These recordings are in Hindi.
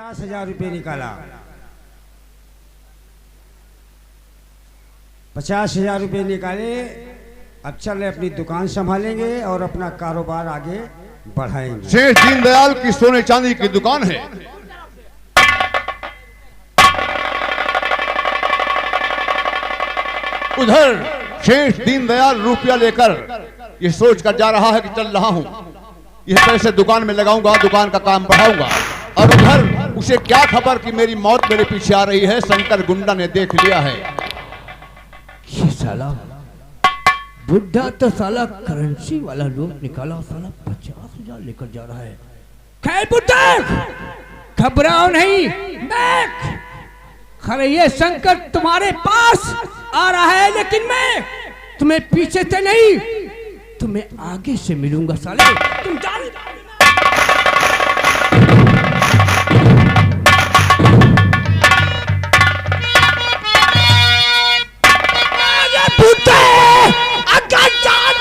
50,000 रुपये निकाला। 50,000 रुपये निकाले। अब चल अपनी दुकान संभालेंगे और अपना कारोबार आगे बढ़ाएंगे। सेठ दीनदयाल की सोने चांदी की दुकान है। उधर सेठ दीनदयाल रुपया लेकर ये सोच कर जा रहा है कि चल रहा हूं, ये पैसे दुकान में लगाऊंगा, दुकान का काम बढ़ाऊंगा। और उधर उसे क्या खबर कि मेरी मौत मेरे पीछे आ रही है। शंकर गुंडा ने देख लिया है। ये साला बुढ़ा तो साला करेंसी वाला नोट निकाला, साला 50,000 लेकर जा रहा है। खैर बुढ़ा घबराओ नहीं, मैं खरे ये शंकर तुम्हारे पास आ रहा है, लेकिन मैं तुम्हें पीछे से नहीं, तुम्हें आगे से मिलूंगा साले। तुम जान बुढ़े अगर जान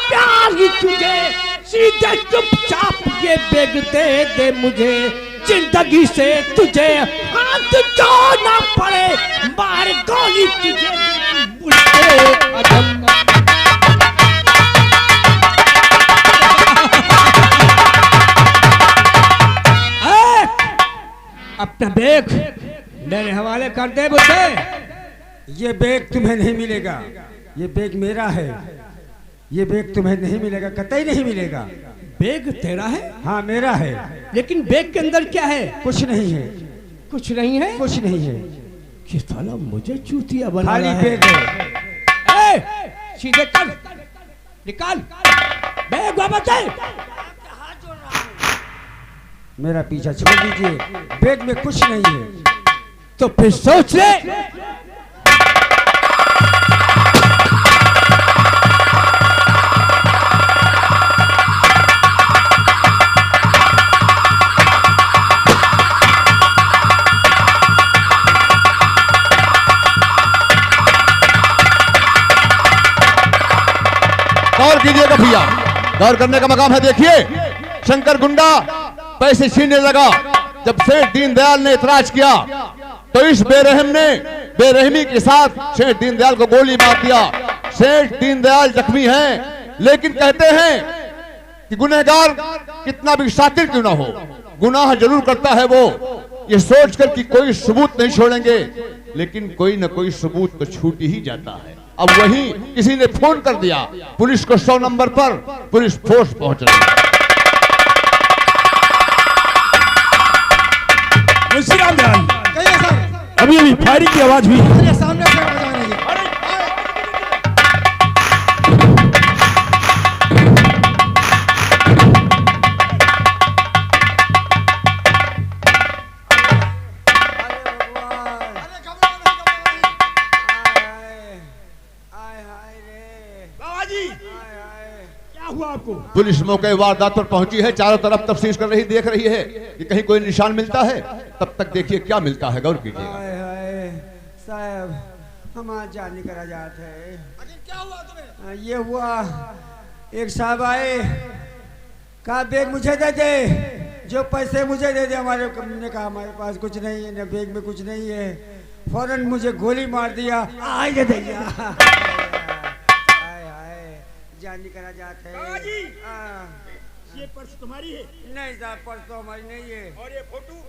प्यारी तुझे सीधे चुपचाप ये बेग दे मुझे, जिंदगी से तुझे हाथ जोड़ना पड़े, मार गोली तुझे अपना बैग मेरे हवाले कर दे बुढ़े। ये बैग तुम्हें नहीं मिलेगा, ये बैग मेरा है। ये बैग तुम्हें नहीं मिलेगा, कतई नहीं मिलेगा। बैग तेरा है? हाँ मेरा है। लेकिन बैग के अंदर क्या है? कुछ नहीं है। कुछ नहीं है? कुछ नहीं है। कि साला मुझे चूतिया बना खाली रहा है। बैग है। सीधे कर, निकाल बैग वापस दे। मेरा पीछा छोड़ दीजिए, बैग में कुछ नहीं है। तो फिर सोच ले। गौर कीजिएगा भैया, गौर करने का मकाम है। देखिए शंकर गुंडा पैसे छीनने लगा। जब सेठ दीनदयाल ने इतराज किया तो इस बेरहम ने बेरहमी के साथ सेठ दीनदयाल को गोली मार दिया। सेठ दीनदयाल जख्मी हैं, लेकिन कहते हैं कि गुनहगार कितना भी शातिर क्यों ना हो, गुनाह जरूर करता है वो। ये सोचकर कि कोई सबूत नहीं छोड़ेंगे, लेकिन कोई न कोई सबूत तो छूट ही जाता है। अब वहीं किसी ने फोन कर दिया पुलिस को। 100 नंबर पर पुलिस फोर्स पहुंच रही है। अभी अभी फायरिंग की आवाज हुई। सामने से पुलिस मौके वारदात पर पहुंची है, चारों तरफ तफ्तीश कर रही, देख रही है कि कहीं कोई निशान मिलता है। तब तक देखिए क्या मिलता है, गौर कीजिएगा। साहब हम आज जाने का रजात है। क्या हुआ तुम्हें? ये हुआ, एक साहब आए, कहा बैग मुझे दे दे, जो पैसे मुझे दे दे। हमारे ने कहा हमारे पास कुछ नहीं है, न बैग में कुछ नहीं है। फौरन मुझे गोली मार दिया। आए दैया जानी करा जाता है। ये पर्स तुम्हारी है? नहीं साहब, पर्स तो हमारी नहीं है। और ये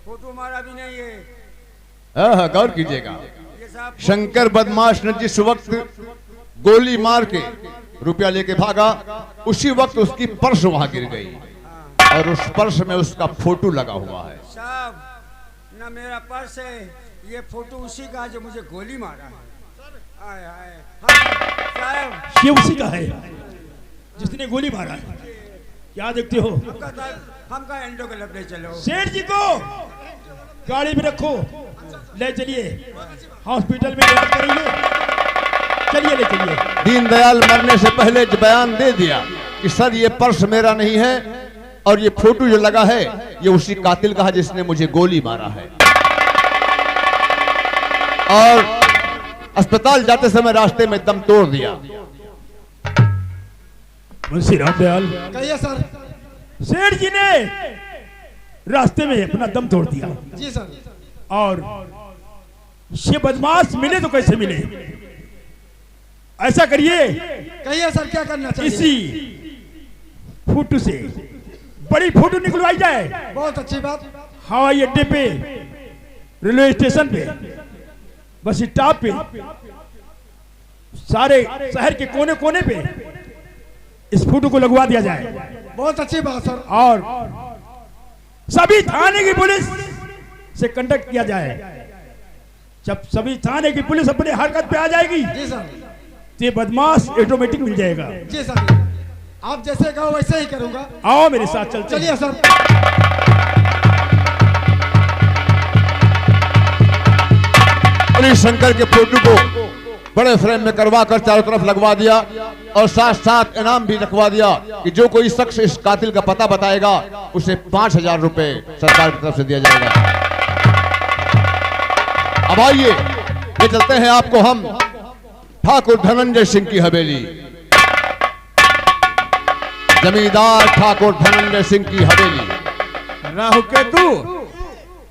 फोटो हमारा भी नहीं है। गौर कीजिएगा, शंकर बदमाश ने जिस वक्त गोली मार के रुपया लेके भागा, उसी वक्त उसकी पर्स वहां गिर गई और उस पर्स में उसका फोटो लगा हुआ है। साहब ना मेरा पर्स है, ये फोटो उसी का जो मुझे गोली मारा है। आए आए साहब, ये उसी का है जिसने गोली मारा है। क्या देखते हो? हमका एंडो क्लब ले चलो। सेठ जी को गाड़ी में रखो, ले चलिए हॉस्पिटल में इलाज करेंगे। चलिए ले चलिए। दीनदयाल मरने से पहले बयान दे दिया कि सर ये पर्स मेरा नहीं है और ये फोटो जो लगा है ये उसी कातिल का है जिसने मुझे गोली मारा है। और अस्पताल जाते समय रास्ते में दम तोड़ दिया। मुंशी रामदयाल, कहिए सर। सेठ जी ने रास्ते में अपना दम तोड़ दिया। जी सर। और ये बदमाश मिले तो कैसे मिले? ऐसा करिए, कहिए सर, क्या करना चाहिए? इसी फोटो से बड़ी फोटो निकलवाई जाए। बहुत अच्छी बात। हवाई अड्डे पे, रेलवे स्टेशन पे, बस स्टॉप पे, सारे शहर के कोने कोने पे इस फोटो को लगवा दिया जाए। बहुत अच्छी बात सर। और सभी थाने की पुलिस से कांटेक्ट किया जाए। जब सभी थाने की पुलिस अपने हरकत पे आ जाएगी, जी सर, तो ये बदमाश ऑटोमेटिक मिल जाएगा। जी सर, आप जैसे कहो वैसे ही करूंगा। आओ मेरे साथ चलते। चलिए सर। पुलिस शंकर के फोटो को बड़े फ्रेम में करवा कर चारों तरफ लगवा दिया और साथ साथ इनाम भी रखवा दिया कि जो कोई शख्स इस कातिल का पता बताएगा उसे 5,000 रुपए सरकार की तरफ से दिया जाएगा। अब आइए ये चलते हैं आपको हम ठाकुर धनंजय सिंह की हवेली। जमींदार ठाकुर धनंजय सिंह की हवेली। राहु केतु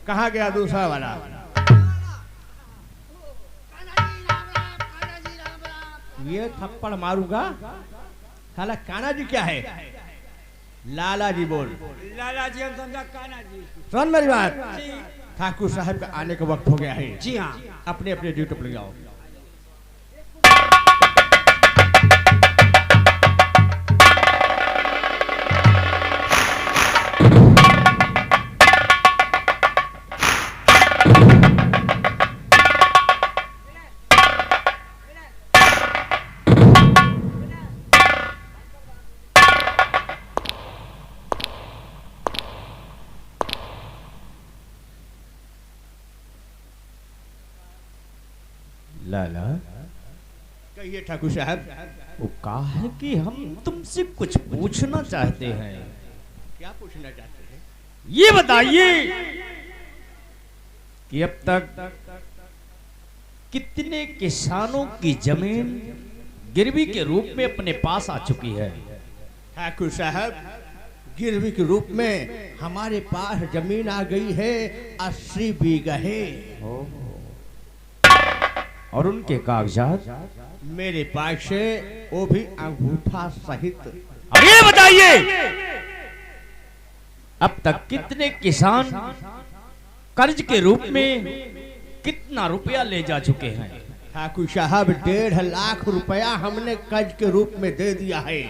कहाँ गया दूसरा वाला? ये थप्पड़ मारूंगा। साला कान्हा जी क्या है? लाला जी बोल। लाला जी हम समझा कान्हा जी। सुन मेरी बात, जी ठाकुर साहब का आने का वक्त हो गया है। जी हाँ। अपने अपने ड्यूटी पर जाओ। लाला, कहिए ठाकुर साहब। वो कहा है कि हम तुमसे कुछ पूछना चाहते हैं। क्या पूछना चाहते हैं? ये बताइए कि अब तक कितने किसानों की जमीन गिरवी के रूप में अपने पास आ चुकी है? ठाकुर साहब, गिरवी के रूप में हमारे पास जमीन आ गई है 80 बीघे। और उनके कागजात? मेरे पास से वो भी अंगूठा सहित। अब ये बताइए अब तक कितने किसान कर्ज के रूप में कितना रुपया ले जा चुके हैं? ठाकुर साहब, 1.5 लाख रुपया हमने कर्ज के रूप में दे दिया है।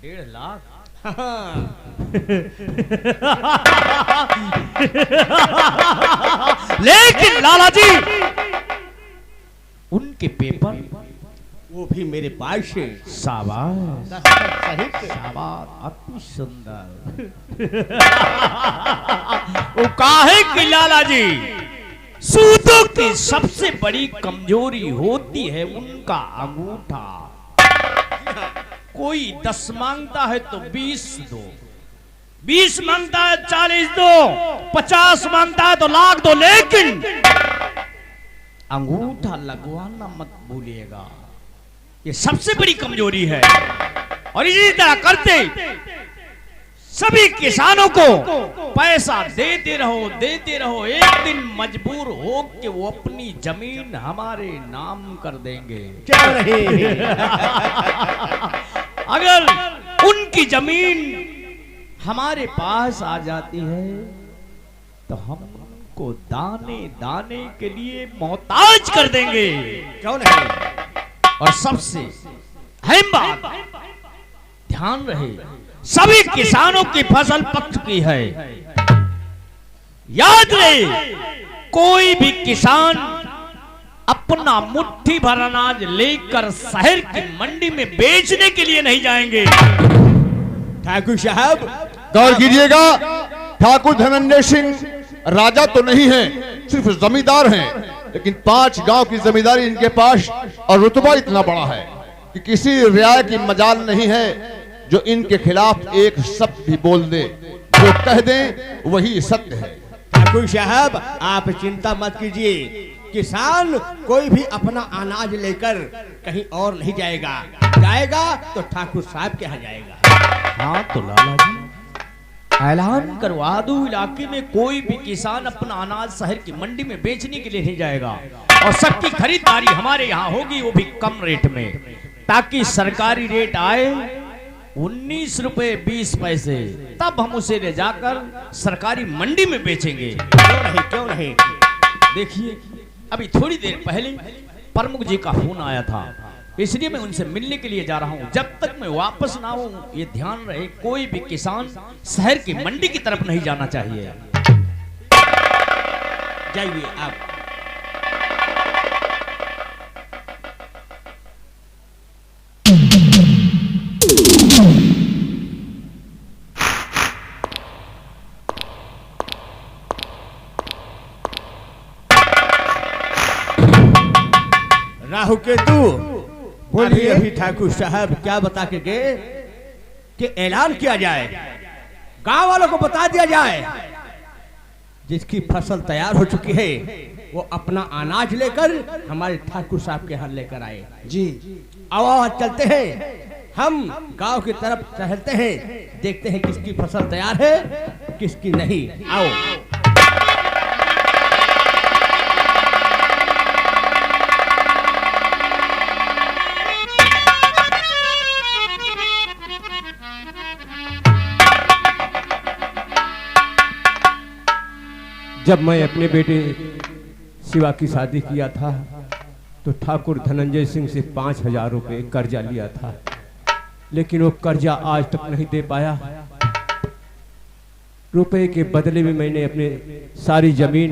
1.5 लाख? लेकिन लाला जी, उनके पेपर? वो भी मेरे पास से। शाबाश, सहित। शाबाश, अति सुंदर। वो काहे कि लाला जी, सूदों की सबसे बड़ी कमजोरी होती है उनका अंगूठा। कोई 10 मांगता है तो 20 दो, 20 मांगता है 40 दो, 50 मांगता है तो लाख दो, लेकिन अंगूठा लगवाना मत भूलिएगा। ये सबसे बड़ी कमजोरी है। और इसी तरह करते सभी किसानों को पैसा देते रहो, एक दिन मजबूर हो कि वो अपनी जमीन हमारे नाम कर देंगे। क्यों नहीं? अगर उनकी जमीन हमारे पास आ जाती है तो हम उनको दाने दाने के लिए मोहताज कर देंगे। क्यों नहीं? और सबसे अहम बात ध्यान रहे, सभी किसानों की फसल पक चुकी है। याद रहे, कोई भी किसान अपना मुट्ठी भर अनाज लेकर शहर की मंडी में बेचने के लिए नहीं जाएंगे। ठाकुर साहब, गौर कीजिएगा, ठाकुर धनंजय सिंह राजा तो नहीं है, सिर्फ जमींदार हैं, लेकिन 5 गांव की जमींदारी इनके पास और रुतबा इतना बड़ा है कि किसी रियायत की मजाल नहीं है जो इनके खिलाफ एक शब्द भी बोल दे। जो कह दें वही सत्य है। ठाकुर साहब आप चिंता मत कीजिए, किसान कोई भी अपना अनाज लेकर कहीं और नहीं जाएगा, जाएगा तो ठाकुर साहब के यहाँ जाएगा। हाँ तो लाला जी ऐलान करवा दो, इलाके में कोई भी किसान अपना अनाज शहर की मंडी में बेचने के लिए नहीं जाएगा और सबकी खरीदारी हमारे यहाँ होगी, वो भी कम रेट में, ताकि सरकारी रेट आए 19 रुपए 20 पैसे, तब हम उसे ले जाकर सरकारी मंडी में बेचेंगे। क्यों नहीं, क्यों नहीं। देखिए अभी थोड़ी देर पहले प्रमुख जी का फोन आया था, इसलिए मैं उनसे मिलने के लिए जा रहा हूं। जब तक मैं वापस ना आऊं, ये ध्यान रहे कोई भी किसान शहर की मंडी की तरफ नहीं जाना चाहिए। जाइए आप। राहु केतु बोलिए। अभी ठाकुर साहब क्या बता के गए कि ऐलान किया जाए, गांव वालों को बता दिया जाए, जिसकी फसल तैयार हो चुकी है वो अपना अनाज लेकर हमारे ठाकुर साहब के यहाँ लेकर आए। जी आवाज चलते हैं, हम गांव की तरफ टहलते हैं, देखते हैं किसकी फसल तैयार है किसकी नहीं। आओ। जब मैं अपने बेटे शिवा की शादी किया था तो ठाकुर धनंजय सिंह से 5,000 रुपये कर्जा लिया था, लेकिन वो कर्जा आज तक नहीं दे पाया। रुपए के बदले में मैंने अपने सारी जमीन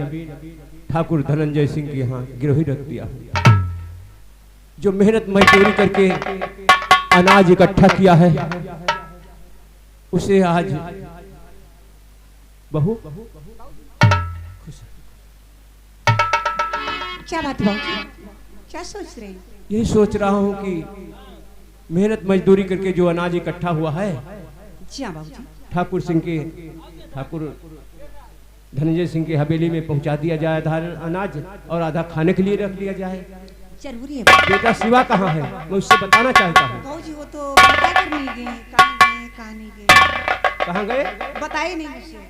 ठाकुर धनंजय सिंह के यहाँ गिरवी रख दिया। जो मेहनत मजदूरी करके अनाज इकट्ठा किया है उसे आज बहू क्या बात बाबूजी, क्या सोच रहे हैं? यही सोच रहा हूँ कि मेहनत मजदूरी करके जो अनाज इकट्ठा हुआ है जी हाँ बाबूजी, ठाकुर धनंजय सिंह की हवेली में पहुंचा दिया जाए आधा अनाज और आधा खाने के लिए रख लिया जाए। जरूरी है बेटा शिवा कहाँ है, मैं उससे बताना चाहता हूँ। बाबूजी वो तो बता कर नहीं गए, कहाँ नहीं गए, कहाँ गए? बताए नहीं मुझे।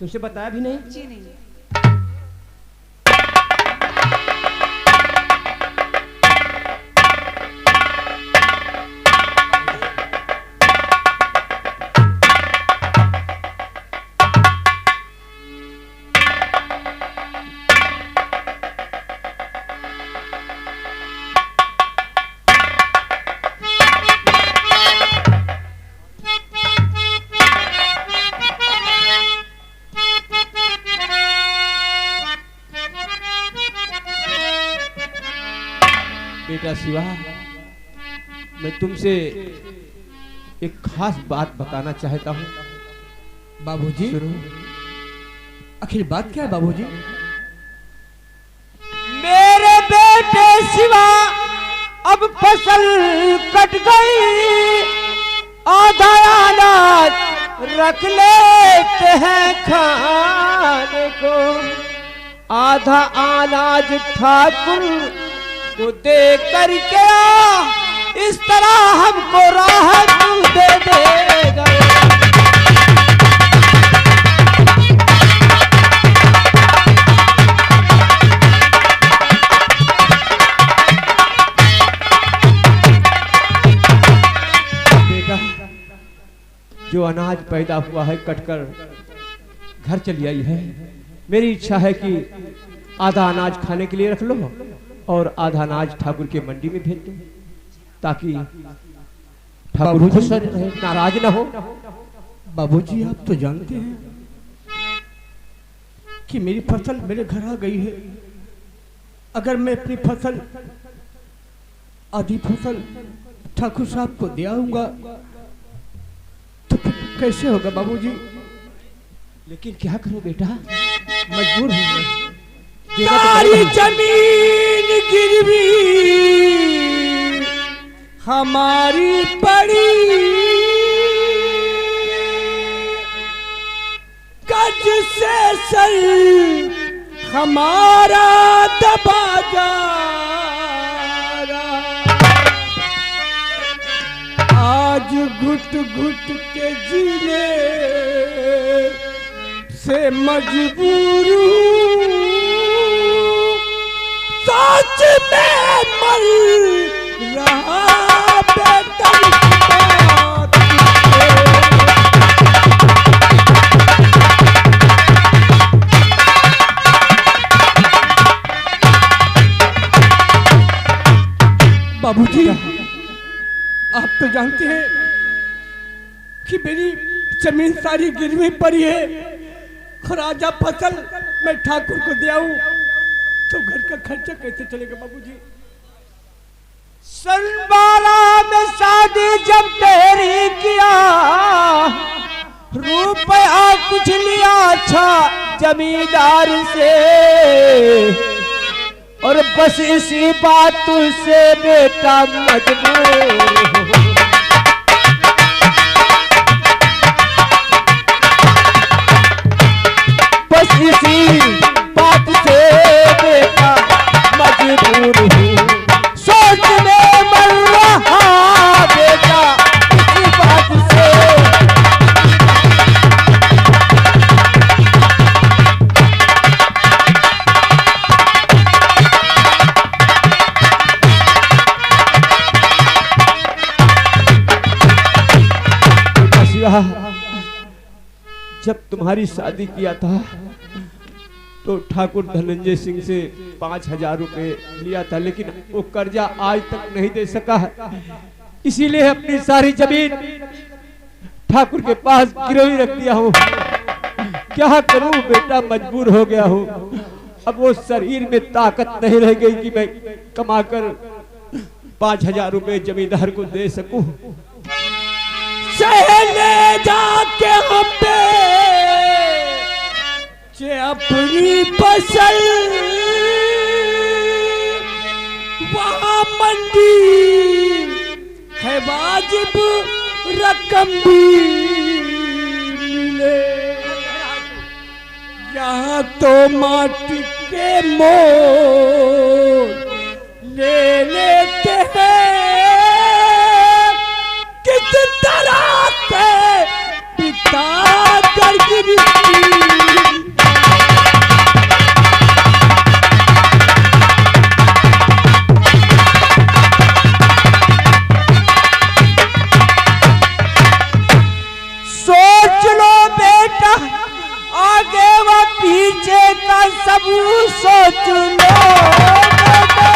तुझसे बताया भी नहीं? जी नहीं। बेटा शिवा, मैं तुमसे एक खास बात बताना चाहता हूँ। बाबूजी सुनो। आखिर बात क्या है बाबूजी? मेरे बेटे शिवा अब फसल कट गई, आधा अनाज रख लेते हैं खाने को, आधा अनाज ठाकुर को दे करके आ, इस तरह हमको राहत तू दे देगा। बेटा, जो अनाज पैदा हुआ है कटकर घर चली आई है, मेरी इच्छा है कि आधा अनाज खाने के लिए रख लो और आधा अनाज ठाकुर के मंडी में भेज दो, ताकि ठाकुर खुश रहे, नाराज ना हो। बाबूजी आप तो जानते हैं कि मेरी फसल मेरे घर आ गई है। अगर मैं अपनी फसल आधी फसल ठाकुर साहब को दे आऊंगा तो फिर कैसे होगा बाबूजी? लेकिन क्या करो बेटा, मजबूर हूं मैं। सारी जमीन गिरवी हमारी पड़ी, कर्ज से सर हमारा दबा जा रहा। आज घुट घुट के जीने से मजबूर हूँ, सोच में मर रहा बेटा। बाबूजी, आप तो जानते हैं कि मेरी जमीन सारी गिरवी पड़ी है। खराजा फसल मैं ठाकुर को दे आऊं तो घर का खर्चा कैसे चलेगा बाबूजी? सन 12 में शादी जब तेरी किया, रुपया कुछ लिया अच्छा जमींदार से, और बस इसी बात से बेटा मजबूर हो। बस इसी बात से बेटा मजबूर हूँ, सोच में मर रहा बेटा इसी बात से। जब तुम्हारी शादी किया था तो ठाकुर धनंजय सिंह से 5,000 रुपए लिया था, लेकिन वो कर्जा आज तक नहीं दे सका है। इसीलिए अपनी सारी जमीन ठाकुर के पास गिरवी रख दिया हूँ। क्या करूँ बेटा, मजबूर हो गया हूँ। अब वो शरीर में ताकत नहीं रह गई कि मैं कमाकर 5,000 रुपए जमींदार को दे सकूं। सहले जाके हम पे अपनी फसल, वहाँ मंडी है वाजिब रकम भी मिले, यहाँ तो माटी के मोल ले लेते हैं। किस तरह से पिता गर्गिरी सोच लो बेटा, आगे व पीछे का सब सोच लो बेटा।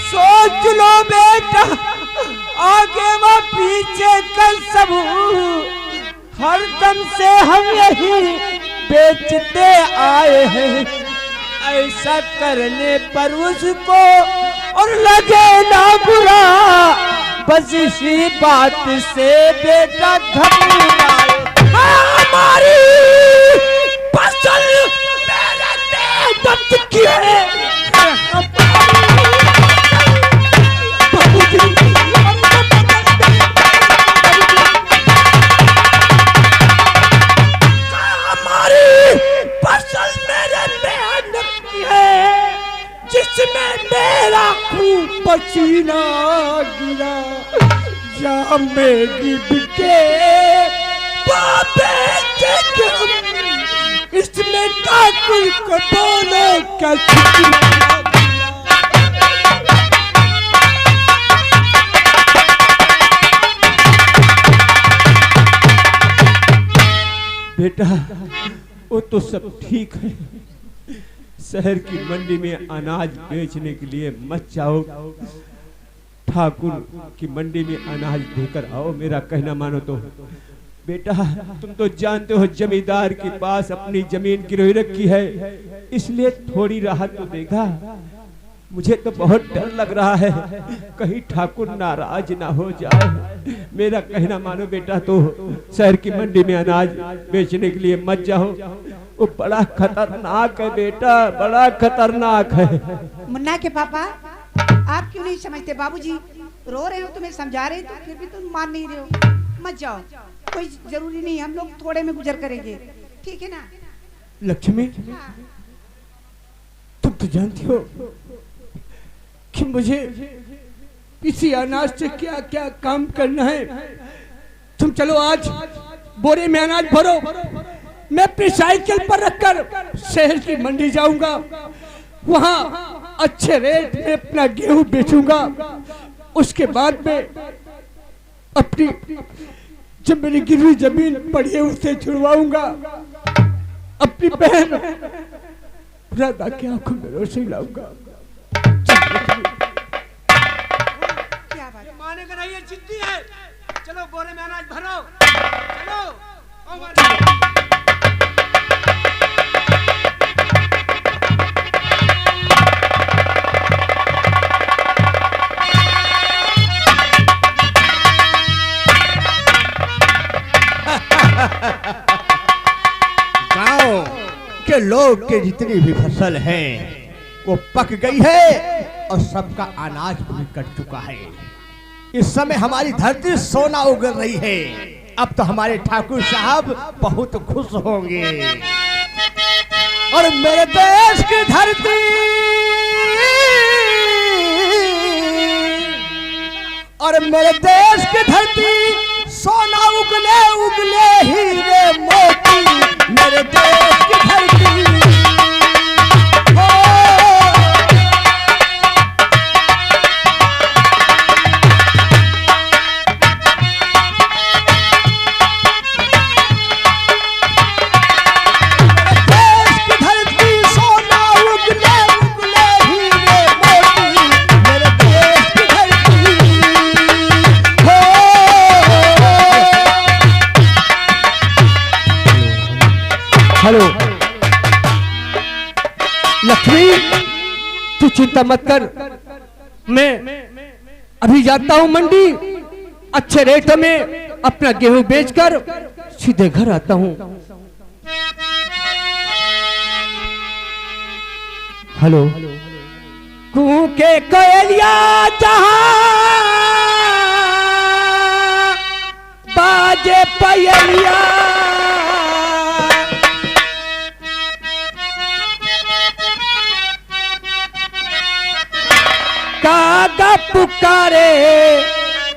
सोच लो बेटा, आगे व पीछे का सब, हरदम से हम यही बेचते आए हैं। ऐसा करने पर उसको और लगे ना बुरा, बस इसी बात से बेटा घबराए। हमारी फसल मेरे मेहनत की है। जिसमें मेरा खून पसीना गिरा, या मेरी बिके बाबे इसमें ठाकुर को बोलो क्या बेटा, वो तो सब ठीक है। शहर की मंडी में अनाज बेचने के लिए मत जाओ, ठाकुर की मंडी में अनाज देकर आओ। मेरा कहना मानो तो बेटा, तुम तो जानते हो जमींदार के पास अपनी जमीन गिरवी रखी है, इसलिए थोड़ी राहत तो देगा। मुझे तो बहुत डर लग रहा है, कहीं ठाकुर नाराज ना हो जाए। मेरा कहना मानो बेटा, तो शहर की मंडी में अनाज बेचने के लिए मत जाओ। वो बड़ा खतरनाक है बेटा, बड़ा खतरनाक है। मुन्ना के पापा, आप क्यों नहीं समझते बाबूजी? रो रहे हो, तुम्हें समझा रहे तो फिर भी तुम मान नहीं रहे हो। मत जाओ, कोई जरूरी नहीं, हम लोग थोड़े में गुजर करेंगे, ठीक है ना? लक्ष्मी, हाँ। तुम तो जानती हो कि मुझे इसी अनाज से क्या क्या काम करना है। तुम चलो, आज बोरे में अनाज भरो, मैं अपनी साइकिल पर रखकर शहर की मंडी जाऊंगा, वहां अच्छे रेट में अपना गेहूं बेचूंगा। उसके बाद में अपनी जो मेरी गिरवी जमीन पड़ी है उसे छुड़वाऊंगा, अपनी बहन राधा की आंखों में रोशनी लाऊंगा। क्या बात है? माने का नहीं, ये जिद्दी है। चलो बोरे में अनाज भरो, चलो। ओ माने। गांव के लोग के जितनी भी फसल है वो पक गई है और सबका अनाज भी कट चुका है। इस समय हमारी धरती सोना उगल रही है। अब तो हमारे ठाकुर साहब बहुत खुश होंगे। और मेरे देश की धरती, और मेरे देश की धरती सोना उगले उगले हीरे मोती, मेरे देश की धरती हो। देश की धरती सोना उगले उगले हीरे मोती, मेरे देश की धरती हो। हेलो लक्ष्मी, तू चिंता मत कर, मैं अभी जाता हूँ मंडी, अच्छे रेट में अपना गेहूं बेचकर सीधे घर आता हूँ। हेलो, कू के कोयलिया जहां बाजे पयलिया, कागा पुकारे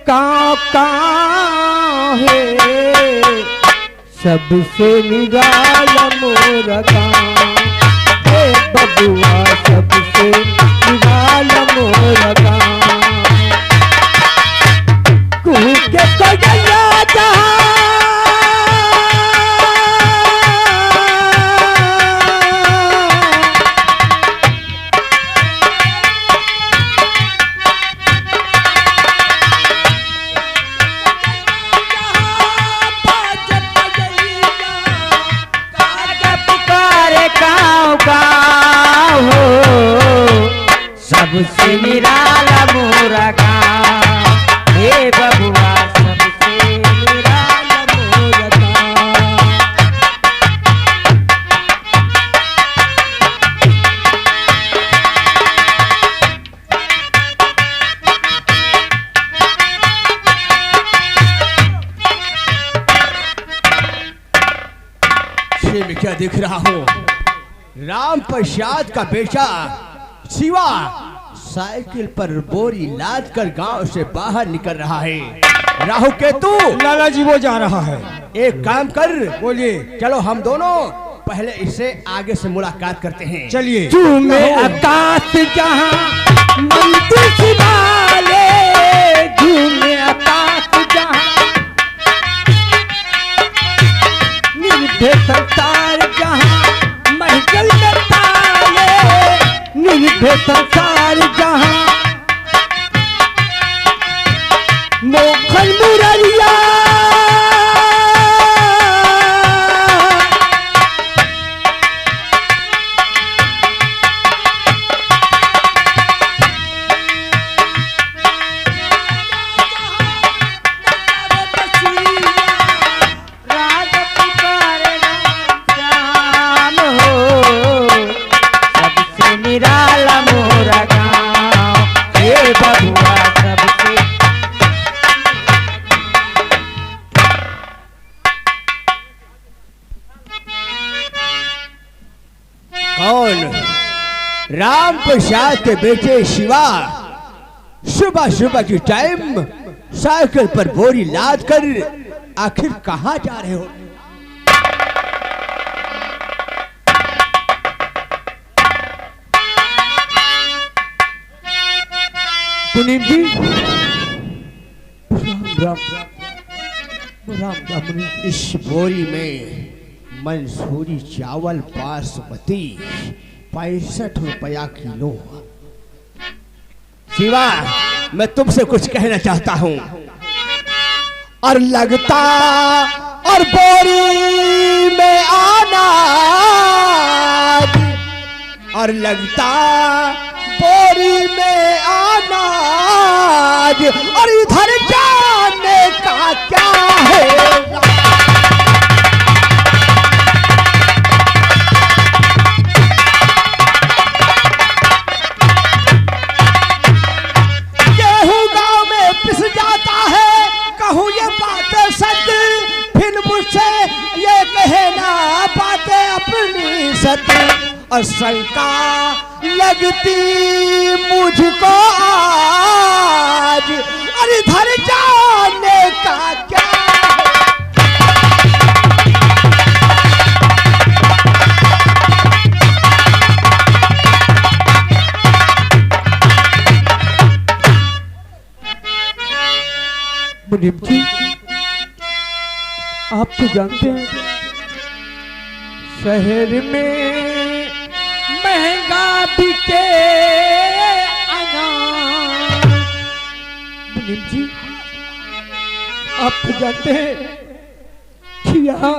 काँव काँव है, सबसे निराला मोर गाँव, हे बबुआ सबसे निराला मोर गाँव। कुहू के कोयलिया जहां सबसे निराला मोरा गाँव, हे बबुआ सबसे निराला मोरा गाँव। ये मैं क्या देख रहा हूँ? राम प्रसाद का बेटा शिवा साइकिल पर बोरी लाद कर गांव से बाहर निकल रहा है। राहु केतु, लाला जी वो जा रहा है। एक काम कर, बोलिए। चलो हम दोनों पहले इससे आगे से मुलाकात करते हैं। चलिए। झूमे आकाश जहां मंदिर शिवाले, झूमे आकाश जहां निर्भय संसार जहां महफिल में ताले, निर्भय संसार जहां मोखन मुररिया, राग पुकारे राम श्याम हो, सबसे निराला मोरा कौन? राम प्रसाद के बेटे शिवा सुबह सुबह की टाइम साइकिल पर बोरी लाद कर आखिर कहाँ जा रहे हो? मुनीम जी, राम राम राम मुनीम। इस बोरी में मंसूरी चावल बासमती 65 रुपया किलो। शिवा, मैं तुमसे कुछ कहना चाहता हूं। और लगता और बोरी में आना, और लगता बोरी में आना, और इधर जाने का क्या है? गेहूं गांव में पिस जाता है, कहूँ ये बातें सच, फिर मुझसे ये कहना बातें अपनी सच। और शंका लगती मुझको आज, और इधर जाने का क्या है? मुनीम जी, आप तो जानते हैं शहर में महंगा बिके अनाज। मुनीम जी, आप तो जानते हैं कि यहाँ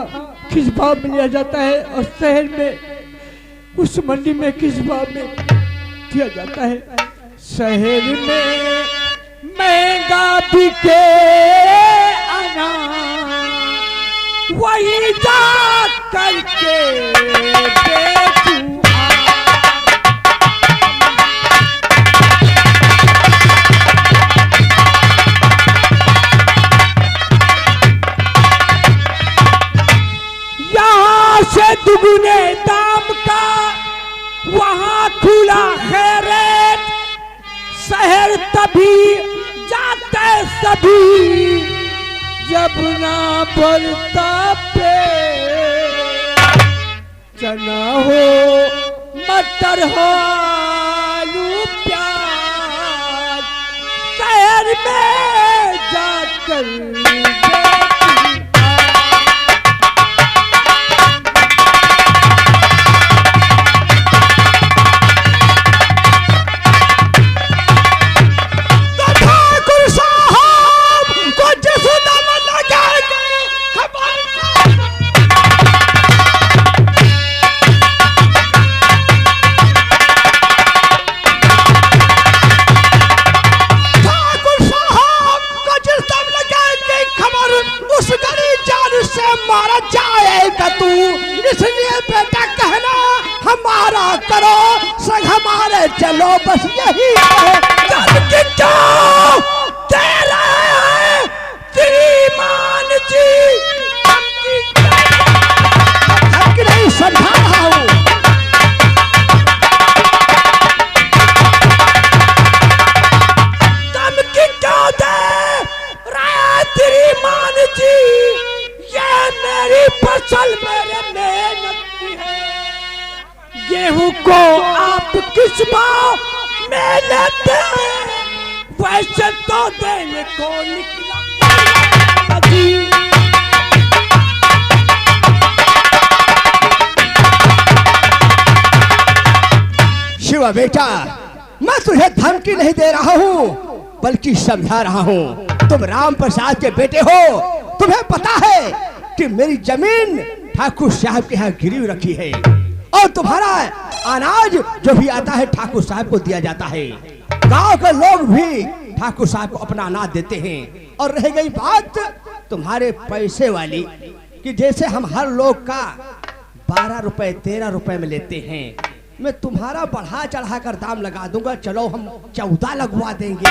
किस भाव में लिया जाता है और शहर में उस मंडी में किस भाव में दिया जाता है। शहर में महंगा बिके अनाज, वही जा करके बेचूं। यहाँ से दुगुने दाम का वहाँ खुला है रेट, शहर तभी जाते सभी जब ना बढ़ता पे। चना हो मटर हो आलू प्याज, शहर में जाकर मारा जाएगा तू, इसलिए बेटा कहना हमारा करो, संग हमारे चलो, बस यही है। तेरा है श्रीमान जी, नहीं समझा रहा हूँ। धमकी क्यों दे रहा श्रीमान जी? मेरी फसल मेरे मेहनत की है। गेहूं को आप किस भाव में लेते हैं? वैसे तो देने को निकला जी। शिवा बेटा, मैं तुझे धमकी नहीं दे रहा हूँ, बल्कि समझा रहा हूँ। तुम राम प्रसाद के बेटे हो, तुम्हें पता है कि मेरी जमीन ठाकुर साहब के यहाँ गिरवी रखी है, और तुम्हारा अनाज जो भी आता है ठाकुर साहब को दिया जाता है। गांव के लोग भी ठाकुर साहब को अपना अनाज देते हैं। और रह गई बात तुम्हारे पैसे वाली, कि जैसे हम हर लोग का 12 रुपए 13 रुपए में लेते हैं, मैं तुम्हारा बढ़ा चढ़ा कर दाम लगा दूंगा। चलो हम 14 लगवा देंगे।